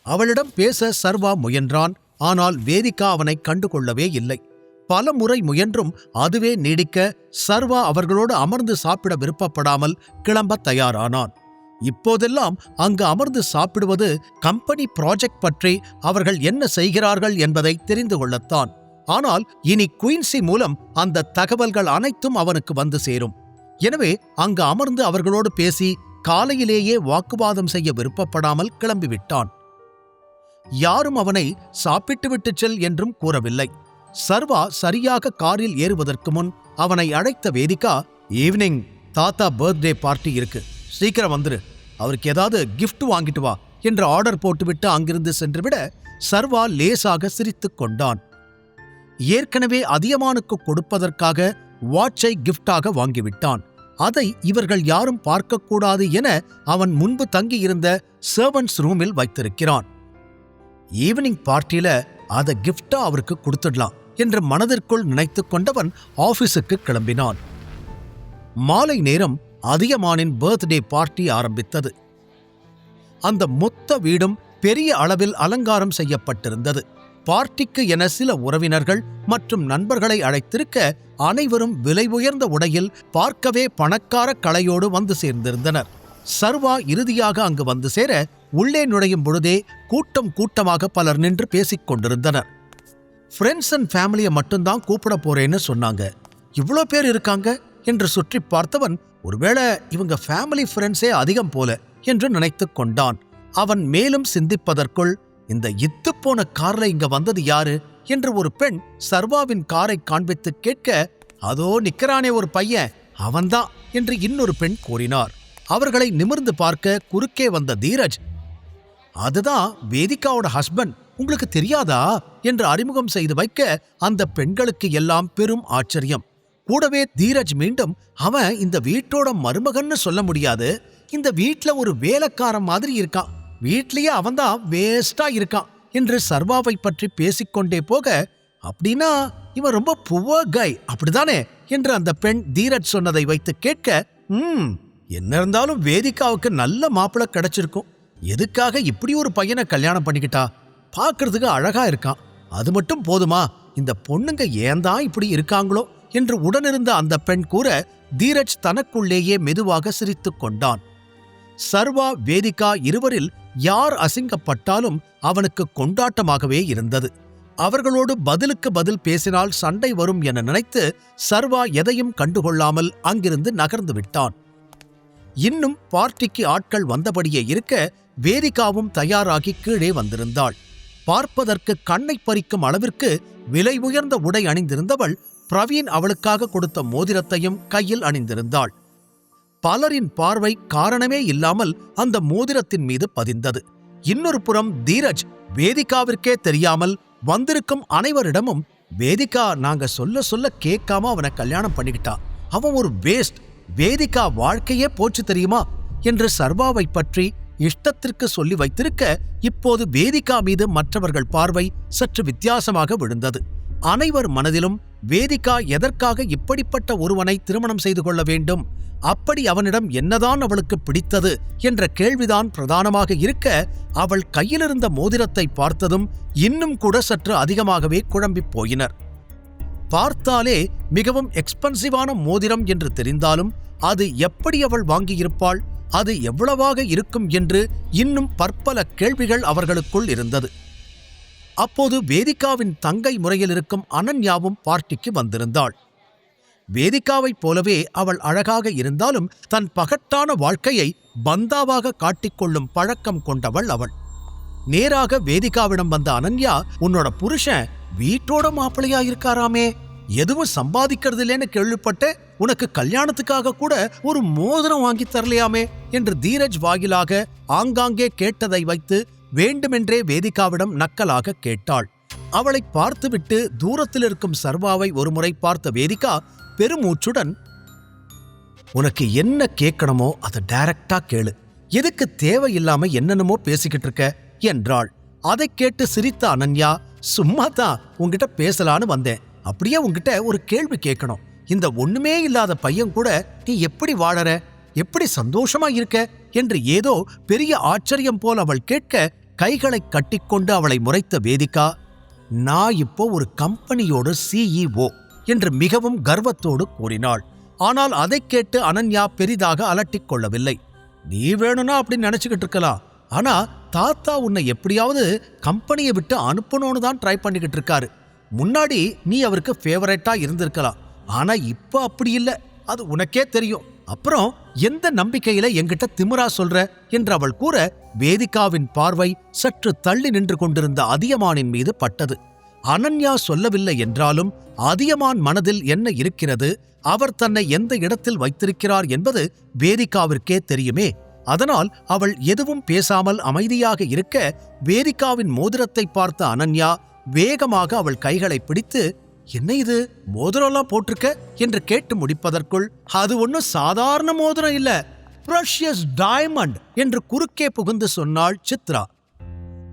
அவளிடம் பேச சர்வா முயன்றான். ஆனால் வேதிகா அவனை கண்டுகொள்ளவே இல்லை. பல முறை முயன்றும் அதுவே நீடிக்க சர்வா அவர்களோடு அமர்ந்து சாப்பிட விருப்பப்படாமல் கிளம்ப தயாரானான். இப்போதெல்லாம் அங்கு அமர்ந்து சாப்பிடுவது கம்பெனி ப்ராஜெக்ட் பற்றி அவர்கள் என்ன செய்கிறார்கள் என்பதை தெரிந்து கொள்ளத்தான். ஆனால் இனி குயின்சி மூலம் அந்த தகவல்கள் அனைத்தும் அவனுக்கு வந்து சேரும். எனவே அங்கு அமர்ந்து அவர்களோடு பேசி காலையிலேயே வாக்குவாதம் செய்ய விருப்பப்படாமல் கிளம்பிவிட்டான். யாரும் அவனை சாப்பிட்டுவிட்டு செல் என்றும் கூறவில்லை. சர்வா சரியாக காரில் ஏறுவதற்கு முன் அவனை அழைத்த வேதிகா, ஈவினிங் தாத்தா பர்த்டே பார்ட்டி இருக்கு, சீக்கிரம் வந்துரு, அவருக்கு ஏதாவது கிஃப்ட் வாங்கிட்டு வா என்று ஆர்டர் போட்டுவிட்டு அங்கிருந்து சென்றுவிட சர்வா லேசாக சிரித்து கொண்டான். ஏற்கனவே அதியமானுக்கு கொடுப்பதற்காக வாட்சை கிஃப்டாக வாங்கிவிட்டான். அதை இவர்கள் யாரும் பார்க்கக்கூடாது என அவன் முன்பு தங்கியிருந்த சர்வன்ட்ஸ் ரூமில் வைத்திருக்கிறான். ஈவினிங் பார்ட்டியில அதை கிஃப்டா அவருக்கு கொடுத்துடலாம் என்று மனதிற்குள் நினைத்து கொண்டவன் ஆபீஸுக்கு கிளம்பினான். மாலை நேரம் அதியமானின் பர்த்டே பார்ட்டி ஆரம்பித்தது. அந்த மொத்த வீடும் பெரிய அளவில் அலங்காரம் செய்யப்பட்டிருந்தது. பார்ட்டிக்கு என சில உறவினர்கள் மற்றும் நண்பர்களை அழைத்திருக்க அனைவரும் விலை உயர்ந்த உடையில் பார்க்கவே பணக்கார கலையோடு வந்து சேர்ந்திருந்தனர். சர்வா இறுதியாக அங்கு வந்து சேர உள்ளே நுழையும் பொழுதே கூட்டம் கூட்டமாக பலர் நின்று பேசிக் கொண்டிருந்தனர். ஃப்ரெண்ட்ஸ் அண்ட் ஃபேமிலியை மட்டும்தான் கூப்பிட போறேன்னு சொன்னாங்க, இவ்வளோ பேர் இருக்காங்க என்று சுற்றி பார்த்தவன் ஒருவேளை இவங்க ஃபேமிலி ஃப்ரெண்ட்ஸே அதிகம் போல என்று நினைத்து கொண்டான். அவன் மேலும் சிந்திப்பதற்குள் இந்த இத்துப்போன கார்ல இங்க வந்தது யாரு என்று ஒரு பெண் சர்வாவின் காரை காண்பித்து கேட்க, அதோ நிக்கிறானே ஒரு பையன், அவன்தான் என்று இன்னொரு பெண் கூறினார். அவர்களை நிமிர்ந்து பார்க்க குறுக்கே வந்த தீரஜ், அதுதான் வேதிகாவோட ஹஸ்பண்ட், உங்களுக்கு தெரியாதா என்று அறிமுகம் செய்து வைக்க அந்த பெண்களுக்கு எல்லாம் பெரும் ஆச்சரியம். கூடவே தீரஜ் மீண்டும், அவன் இந்த வீட்டோட மருமகன்னு சொல்ல முடியாது, இந்த வீட்ல ஒரு வேலைக்காரன் மாதிரி இருக்கான், வீட்லயே அவன்தான் வேஸ்டா இருக்கான் என்று சர்வாவை பற்றி பேசிக்கொண்டே போக, அப்படின்னா இவன் ரொம்ப புவர் கை அப்படிதானே என்று அந்த பெண் தீரஜ் சொன்னதை வைத்து கேட்க, என்ன இருந்தாலும் வேதிகாவுக்கு நல்ல மாப்பிள்ளை கிடைச்சிருக்கும், எதுக்காக இப்படி ஒரு பையனை கல்யாணம் பண்ணிக்கிட்டா, பார்க்கறதுக்கு அழகா இருக்கான், அது மட்டும் போதுமா, இந்த பொண்ணுங்க ஏன்தான் இப்படி இருக்காங்களோ என்று உடனிருந்த அந்த பெண் கூற தீரஜ் தனக்குள்ளேயே மெதுவாக சிரித்து கொண்டான். சர்வா வேதிகா இருவரில் யார் அசிங்கப்பட்டாலும் அவனுக்கு கொண்டாட்டமாகவே இருந்தது. அவர்களோடு பதிலுக்கு பதில் பேசினால் சண்டை வரும் என நினைத்து சர்வா எதையும் கண்டுகொள்ளாமல் அங்கிருந்து நகர்ந்து விட்டான். இன்னும் பார்ட்டிக்கு ஆட்கள் வந்தபடியே இருக்க வேதிகாவும் தயாராகி கீழே வந்திருந்தாள். பார்ப்பதற்கு கண்ணை பறிக்கும் அளவிற்கு விலை உயர்ந்த உடை அணிந்திருந்தவள் பிரவீன் அவளுக்காக கொடுத்த மோதிரத்தையும் கையில் அணிந்திருந்தாள். பலரின் பார்வை காரணமே இல்லாமல் அந்த மோதிரத்தின் மீது பதிந்தது. இன்னொரு புறம் தீரஜ் வேதிகாவிற்கே தெரியாமல் வந்திருக்கும் அனைவரிடமும், வேதிகா நாங்க சொல்ல சொல்ல கேட்காம அவனை கல்யாணம் பண்ணிக்கிட்டா, அவன் ஒரு வேஸ்ட், வேதிகா வாழ்க்கையே போச்சு தெரியுமா என்று சர்வாவை பற்றி இஷ்டத்திற்கு சொல்லி வைத்திருக்க, இப்போது வேதிகா மீது மற்றவர்கள் பார்வை சற்று வித்தியாசமாக விழுந்தது. அனைவர் மனதிலும் வேதிகா எதற்காக இப்படிப்பட்ட ஒருவனை திருமணம் செய்து கொள்ள வேண்டும், அப்படி அவனிடம் என்னதான் அவளுக்கு பிடித்தது என்ற கேள்விதான் பிரதானமாக இருக்க, அவள் கையிலிருந்த மோதிரத்தை பார்த்ததும் இன்னும் கூட சற்று அதிகமாகவே குழம்பிப் போயினர். பார்த்தாலே மிகவும் எக்ஸ்பென்சிவான மோதிரம் என்று தெரிந்தாலும் அது எப்படி அவள் வாங்கியிருப்பாள், அது எவ்வளவாக இருக்கும் என்று இன்னும் பற்பல கேள்விகள் அவர்களுக்குள் இருந்தது. அப்போது வேதிகாவின் தங்கை முறையில் இருக்கும் அனன்யாவும் பார்ட்டிக்கு வந்திருந்தாள். வேதிகாவைப் போலவே அவள் அழகாக இருந்தாலும் தன் பகட்டான வாழ்க்கையை பந்தாவாக காட்டிக்கொள்ளும் பழக்கம் கொண்டவள் அவள். நேராக வேதிகாவிடம் வந்த அனன்யா, உன்னோட புருஷன் வீட்டோட மாப்பிள்ளையா இருக்காராமே, எதுவும் சம்பாதிக்கிறது இல்லைன்னு கேள்விப்பட்டு உனக்கு கல்யாணத்துக்காக கூட ஒரு மோதிரம் வாங்கி தரலையாமே என்று தீரஜ் வாயிலாக ஆங்காங்கே கேட்டதை வைத்து வேண்டுமென்றே வேதிகாவிடம் நக்கலாக கேட்டாள். அவளை பார்த்துவிட்டு தூரத்தில் இருக்கும் சர்வாவை ஒருமுறை பார்த்த வேதிகா பெருமூச்சுடன், உனக்கு என்ன கேட்கணுமோ அதை டைரக்டா கேளு, எதுக்கு தேவையில்லாம என்னென்னமோ பேசிக்கிட்டு இருக்க என்றாள். அதை கேட்டு சிரித்த அனன்யா, சும்மா தான் உன்கிட்ட பேசலான்னு வந்தேன், அப்படியே உன்கிட்ட ஒரு கேள்வி கேட்கணும், இந்த ஒண்ணுமே இல்லாத பையன் கூட நீ எப்படி வாழற, எப்படி சந்தோஷமா இருக்க என்று ஏதோ பெரிய ஆச்சரியம் போல் அவள் கேட்க கைகளை கட்டிக்கொண்டு அவளை முறைத்த வேதிகா, நான் இப்போ ஒரு கம்பெனியோட CEO என்று மிகவும் கர்வத்தோடு கூறினாள். ஆனால் அதைக் கேட்டு அனன்யா பெரிதாக அலட்டிக் கொள்ளவில்லை. நீ வேணும்னா அப்படி நினைச்சுக்கிட்டு இருக்கலாம், ஆனா தாத்தா உன்னை எப்படியாவது கம்பெனியை விட்டு அனுப்பணும்னு தான் ட்ரை பண்ணிக்கிட்டு இருக்காரு. முன்னாடி நீ அவருக்கு ஃபேவரட்டா இருந்திருக்கலாம், ஆனா இப்ப அப்படி இல்லை, அது உனக்கே தெரியும். அப்புறம் எந்த நம்பிக்கையில என்கிட்ட திமிரா சொல்ற என்று அவள் கூற, வேதிகாவின் பார்வை சற்று தள்ளி நின்று கொண்டிருந்த அதியமானின் மீது பட்டது. அனன்யா சொல்லவில்லை என்றாலும் அதியமான் மனதில் என்ன இருக்கிறது, அவர் தன்னை எந்த இடத்தில் வைத்திருக்கிறார் என்பது வேதிகாவிற்கே தெரியுமே. அதனால் அவள் எதுவும் பேசாமல் அமைதியாக இருக்க, வேதிகாவின் மோதிரத்தை பார்த்த அனன்யா வேகமாக அவள் கைகளை பிடித்து, என்ன இது, மோதிரம்லாம் போட்டிருக்க என்று கேட்டு முடிப்பதற்குள், அது ஒன்னும் சாதாரண மோதிரம் இல்ல, பிரஷியஸ் டைமண்ட் என்று குறுக்கே புகுந்து சொன்னாள் சித்ரா.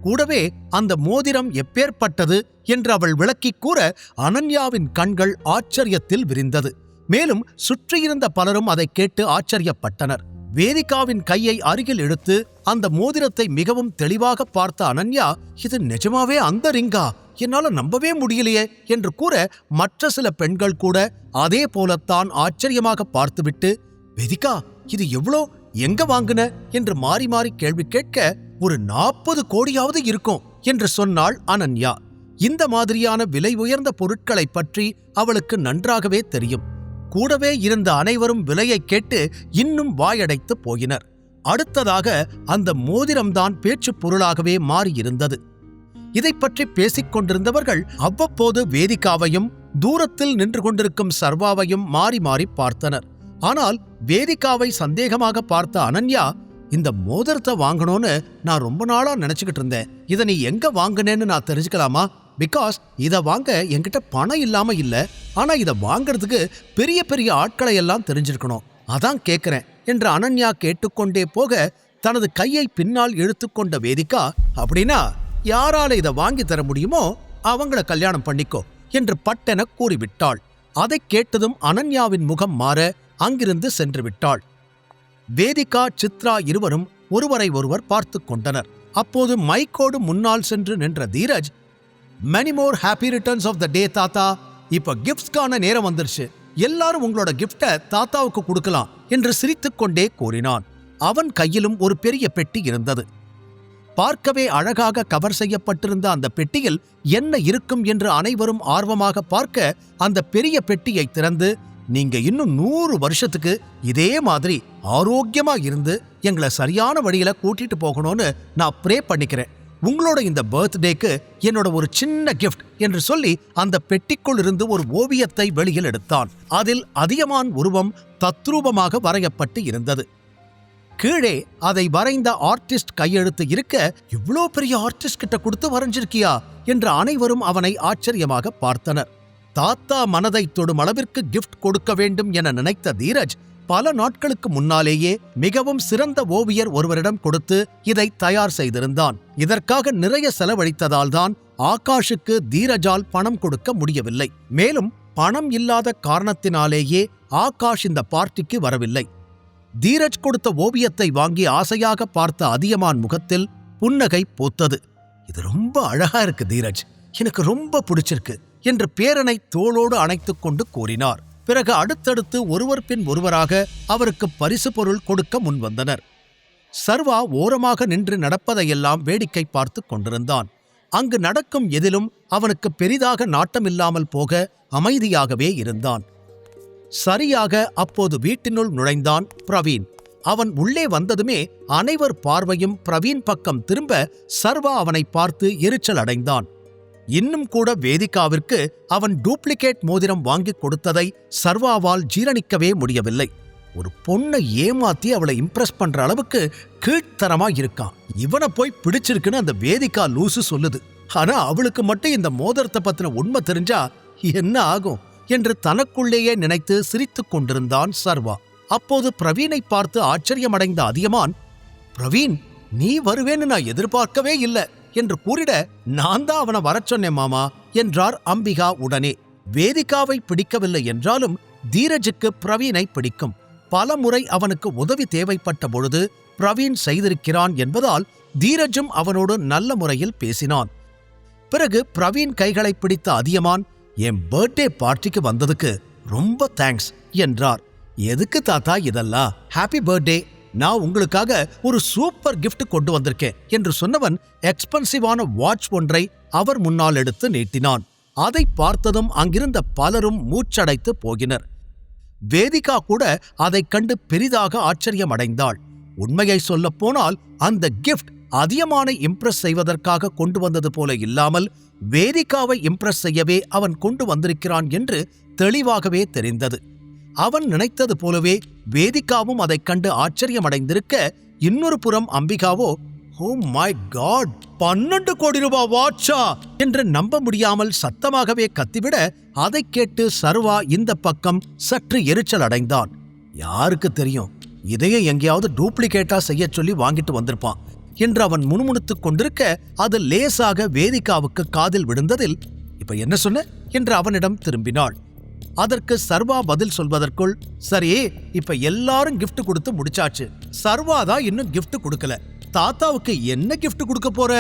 கூடவே அந்த மோதிரம் எப்பேற்பட்டது என்று அவள் விளக்கிக் கூற, அனன்யாவின் கண்கள் ஆச்சரியத்தில் விரிந்தது. மேலும் சுற்றியிருந்த பலரும் அதை கேட்டு ஆச்சரியப்பட்டனர். வேதிகாவின் கையை அருகில் இழுத்து அந்த மோதிரத்தை மிகவும் தெளிவாக பார்த்த அனன்யா, இது நிஜமாவே அந்த ரிங்கா, என்னால நம்பவே முடியலையே என்று கூற, மற்ற சில பெண்கள் கூட அதே போலத்தான் ஆச்சரியமாக பார்த்துவிட்டு, வேதிகா இது எவ்வளோ, எங்க வாங்குன என்று மாறி மாறி கேள்வி கேட்க, ஒரு 40 கோடியாவது இருக்கும் என்று சொன்னாள் அனன்யா. இந்த மாதிரியான விலை உயர்ந்த பொருட்களை பற்றி அவளுக்கு நன்றாகவே தெரியும். கூடவே இருந்த அனைவரும் விலையை கேட்டு இன்னும் வாயடைத்து போயினர். அடுத்ததாக அந்த மோதிரம்தான் பேச்சு பொருளாகவே மாறியிருந்தது. இதை பற்றி பேசிக் கொண்டிருந்தவர்கள் அவ்வப்போது வேதிகாவையும் தூரத்தில் நின்று கொண்டிருக்கும் சர்வாவையும் மாறி மாறி பார்த்தனர். ஆனால் வேதிகாவை சந்தேகமாக பார்த்த அனன்யா, இந்த மோதிரத்தை வாங்கணும்னு நான் ரொம்ப நாளா நினைச்சுக்கிட்டு இருந்தேன், இதை நீ எங்க வாங்கினேன்னு நான் தெரிஞ்சுக்கலாமா? பிகாஸ் இதை வாங்க என்கிட்ட பணம் இல்லாம இல்ல, ஆனா இதை வாங்கறதுக்கு பெரிய பெரிய ஆட்களை எல்லாம் தெரிஞ்சிருக்கணும், அதான் கேட்கிறேன் என்று அனன்யா கேட்டுக்கொண்டே போக, தனது கையை பின்னால் இழுத்துக்கொண்ட வேதிகா, அப்படின்னா யாரால இதை வாங்கி தர முடியுமோ அவங்கள கல்யாணம் பண்ணிக்கோ என்று பட்டென கூறிவிட்டாள். அதை கேட்டதும் அனன்யாவின் முகம் மாற அங்கிருந்து சென்று விட்டாள். வேதிகா, சித்ரா இருவரும் ஒருவரை ஒருவர் பார்த்து கொண்டனர். அப்போது மைக்கோடு முன்னால் சென்று நின்ற Dheeraj, many more happy returns of the day தாத்தா, இப்ப கிஃப்ட்ஸ்கான நேரம் வந்துருச்சு, எல்லாரும் உங்களோட கிஃப்டை தாத்தாவுக்கு கொடுக்கலாம் என்று சிரித்துக்கொண்டே கூறினான். அவன் கையிலும் ஒரு பெரிய பெட்டி இருந்தது. பார்க்கவே அழகாக கவர் செய்யப்பட்டிருந்த அந்த பெட்டியில் என்ன இருக்கும் என்று அனைவரும் ஆர்வமாக பார்க்க, அந்த பெரிய பெட்டியை திறந்து, நீங்க இன்னும் 100 வருஷத்துக்கு இதே மாதிரி ஆரோக்கியமா இருந்து எங்களை சரியான வழியில கூட்டிட்டு போகணும்னு நான் ப்ரே பண்ணிக்கிறேன், உங்களோட இந்த பர்த்டேக்கு என்னோட ஒரு சின்ன கிஃப்ட் என்று சொல்லி அந்த பெட்டிக்குள் இருந்து ஒரு ஓவியத்தை வெளியில் எடுத்தான். அதில் அதியமான் உருவம் தத்ரூபமாக வரையப்பட்டு இருந்தது. கீழே அதை வரைந்த ஆர்டிஸ்ட் கையெழுத்து இருக்க, இவ்வளோ பெரிய ஆர்டிஸ்ட் கிட்ட கொடுத்து வரைஞ்சிருக்கியா என்று அனைவரும் அவனை ஆச்சரியமாக பார்த்தனர். தாத்தா மனதை தொடும் அளவிற்கு கிஃப்ட் கொடுக்க வேண்டும் என நினைத்த தீரஜ் பல நாட்களுக்கு முன்னாலேயே மிகவும் சிறந்த ஓவியர் ஒருவரிடம் கொடுத்து இதை தயார் செய்திருந்தான். இதற்காக நிறைய செலவழித்ததால் தான் ஆகாஷுக்கு தீரஜால் பணம் கொடுக்க முடியவில்லை. மேலும் பணம் இல்லாத காரணத்தினாலேயே ஆகாஷ் இந்த பார்ட்டிக்கு வரவில்லை. தீரஜ் கொடுத்த ஓவியத்தை வாங்கி ஆசையாக பார்த்த அதியமான் முகத்தில் புன்னகை பூத்தது. இது ரொம்ப அழகா இருக்கு தீரஜ், எனக்கு ரொம்ப பிடிச்சிருக்கு என்று பேரனை தோளோடு அணைத்துக் கொண்டு கூறினார். பிறகு அடுத்தடுத்து ஒருவர் பின் ஒருவராக அவருக்கு பரிசு பொருள் கொடுக்க முன்வந்தனர். சர்வா ஓரமாக நின்று நடப்பதையெல்லாம் வேடிக்கை பார்த்து கொண்டிருந்தான். அங்கு நடக்கும் எதிலும் அவனுக்கு பெரிதாக நாட்டமில்லாமல் போக அமைதியாகவே இருந்தான். சரியாக அப்போது வீட்டினுள் நுழைந்தான் பிரவீன். அவன் உள்ளே வந்ததுமே அனைவர் பார்வையும் பிரவீன் பக்கம் திரும்ப சர்வா அவனை பார்த்து எரிச்சல் அடைந்தான். இன்னும் கூட வேதிகாவிற்கு அவன் டூப்ளிகேட் மோதிரம் வாங்கி கொடுத்ததை சர்வாவால் ஜீரணிக்கவே முடியவில்லை. ஒரு பொண்ணை ஏமாத்தி அவளை இம்ப்ரெஸ் பண்ற அளவுக்கு கீழ்த்தரமா இருக்கான். இவனை போய் பிடிச்சிருக்குன்னு அந்த வேதிகா லூசு சொல்லுது. ஆனா அவளுக்கு மட்டும் இந்த மோதிரத்தை பத்தின உண்மை தெரிஞ்சா என்ன ஆகும் என்று தனக்குள்ளேயே நினைத்து சிரித்துக் கொண்டிருந்தான் சர்வா. அப்போது பிரவீனை பார்த்து ஆச்சரியமடைந்த அதியமான், பிரவீன், நீ வருவேன்னு நான் எதிர்பார்க்கவே இல்லை என்று கூறிட, நான் தான் அவனை வரச் சொன்னேன் மாமா என்றார் அம்பிகா உடனே. வேதிகாவை பிடிக்கவில்லை என்றாலும் தீரஜுக்கு பிரவீனை பிடிக்கும். பல முறை அவனுக்கு உதவி தேவைப்பட்ட பொழுது பிரவீன் செய்திருக்கிறான் என்பதால் தீரஜும் அவனோடு நல்ல முறையில் பேசினான். பிறகு பிரவீன் கைகளை பிடித்த அதியமான், என் பர்த்டே பார்ட்டிக்கு வந்ததுக்கு ரொம்ப தேங்க்ஸ் என்றார். எதுக்கு தாத்தா இதெல்லாம்? ஹாப்பி பர்த்டே, நான் உங்களுக்காக ஒரு சூப்பர் கிஃப்ட் கொண்டு வந்திருக்கேன் என்று சொன்னவன் எக்ஸ்பென்சிவான வாட்ச் ஒன்றை அவர் முன்னால் எடுத்து நீட்டினான். அதை பார்த்ததும் அங்கிருந்த பலரும் மூச்சடைத்து போகினர். வேதிகா கூட அதைக் கண்டு பெரிதாக ஆச்சரியமடைந்தாள். உண்மையை சொல்லப்போனால் அந்த கிஃப்ட் அதியமானை இம்ப்ரெஸ் செய்வதற்காக கொண்டு வந்தது போல இல்லாமல் வேதிகாவை இம்ப்ரெஸ் செய்யவே அவன் கொண்டு வந்திருக்கிறான் என்று தெளிவாகவே தெரிந்தது. அவன் நினைத்தது போலவே வேதிகாவும் அதைக் கண்டு ஆச்சரியமடைந்திருக்க, இன்னொரு புறம் அம்பிகாவோ, ஓ மை காட், 12 கோடி ரூபாய் வாட்சா என்று நம்ப முடியாமல் சத்தமாகவே கத்திவிட, அதைக் கேட்டு சர்வா இந்த பக்கம் சற்று எரிச்சல் அடைந்தான். யாருக்கு தெரியும், இதையே எங்கேயாவது டூப்ளிகேட்டா செய்ய சொல்லி வாங்கிட்டு வந்திருப்பான் என்று அவன் முணுமுணுத்துக் கொண்டிருக்க, அது லேசாக வேதிகாவுக்கு காதில் விழுந்ததில், இப்ப என்ன சொன்ன என்று அவனிடம் திரும்பினாள். அதற்கு சர்வா பதில் சொல்வதற்குள், சரி இப்ப எல்லாரும் கிஃப்ட் கொடுத்து முடிச்சாச்சு, சர்வாதான் இன்னும் கிஃப்ட் கொடுக்கல, தாத்தாவுக்கு என்ன கிஃப்ட் கொடுக்க போற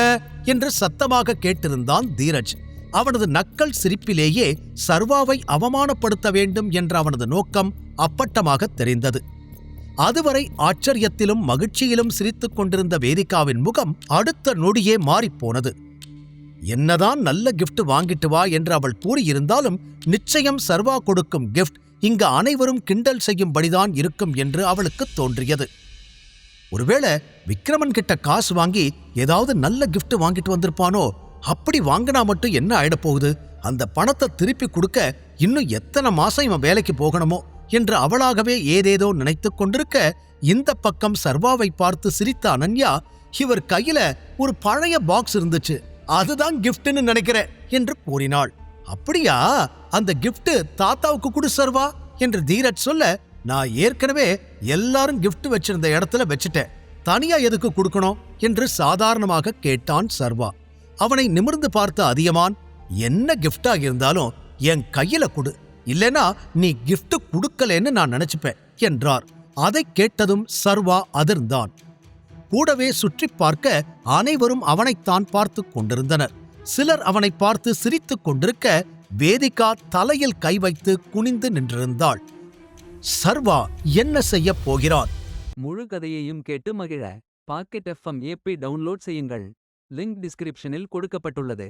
என்று சத்தமாக கேட்டிருந்தான் தீரஜ். அவனது நக்கல் சிரிப்பிலேயே சர்வாவை அவமானப்படுத்த வேண்டும் என்ற அவனது நோக்கம் அப்பட்டமாக தெரிந்தது. அதுவரை ஆச்சரியத்திலும் மகிழ்ச்சியிலும் சிரித்துக் கொண்டிருந்த வேதிகாவின் முகம் அடுத்த நொடியே மாறிப்போனது. என்னதான் நல்ல கிஃப்ட் வாங்கிட்டு வா என்று அவள் கூறியிருந்தாலும் நிச்சயம் சர்வா கொடுக்கும் கிஃப்ட் இங்கு அனைவரும் கிண்டல் செய்யும்படிதான் இருக்கும் என்று அவளுக்கு தோன்றியது. ஒருவேளை விக்ரமன் கிட்ட காசு வாங்கி ஏதாவது நல்ல கிஃப்ட் வாங்கிட்டு வந்திருப்பானோ? அப்படி வாங்கினா மட்டும் என்ன ஆயிடப் போகுது? அந்த பணத்தை திருப்பி கொடுக்க இன்னும் எத்தனை மாசம் இவன் வேலைக்கு போகணுமோ என்று அவளாகவே ஏதேதோ நினைத்துக் கொண்டிருக்க, இந்த பக்கம் சர்வாவை பார்த்து சிரித்த அனன்யா, இவர் கையில ஒரு பழைய பாக்ஸ் இருந்துச்சு, அதுதான் கிஃப்ட்னு நினைக்கிறேன் என்று கூறினாள். அப்படியா? அந்த கிஃப்ட் தாத்தாவுக்கு கொடு சர்வா என்று தீரஜ் சொல்ல, நான் ஏற்கனவே எல்லாரும் கிஃப்ட் வச்சிருந்த இடத்துல வச்சுட்டேன், தனியா எதுக்கு கொடுக்கணும் என்று சாதாரணமாக கேட்டான் சர்வா. அவனை நிமிர்ந்து பார்த்த அதியமான், என்ன கிஃப்டா இருந்தாலும் என் கையில கொடு, இல்லைனா நீ கிஃப்ட் கொடுக்கலன்னு நான் நினைச்சுப்பேன் என்றார். அதை கேட்டதும் சர்வா அதிர்ந்தான். கூடவே சுற்றி பார்க்க அனைவரும் அவனைத்தான் பார்த்து கொண்டிருந்தனர். சிலர் அவனை பார்த்து சிரித்துக் கொண்டிருக்க, வேதிகா தலையில் கை வைத்து குனிந்து நின்றிருந்தாள். சர்வா என்ன செய்ய போகிறான்? முழு கதையையும் கேட்டு மகிழ பாக்கெட் FM ஆப்பை டவுன்லோட் செய்யுங்கள். லிங்க் டிஸ்கிரிப்ஷனில் கொடுக்கப்பட்டுள்ளது.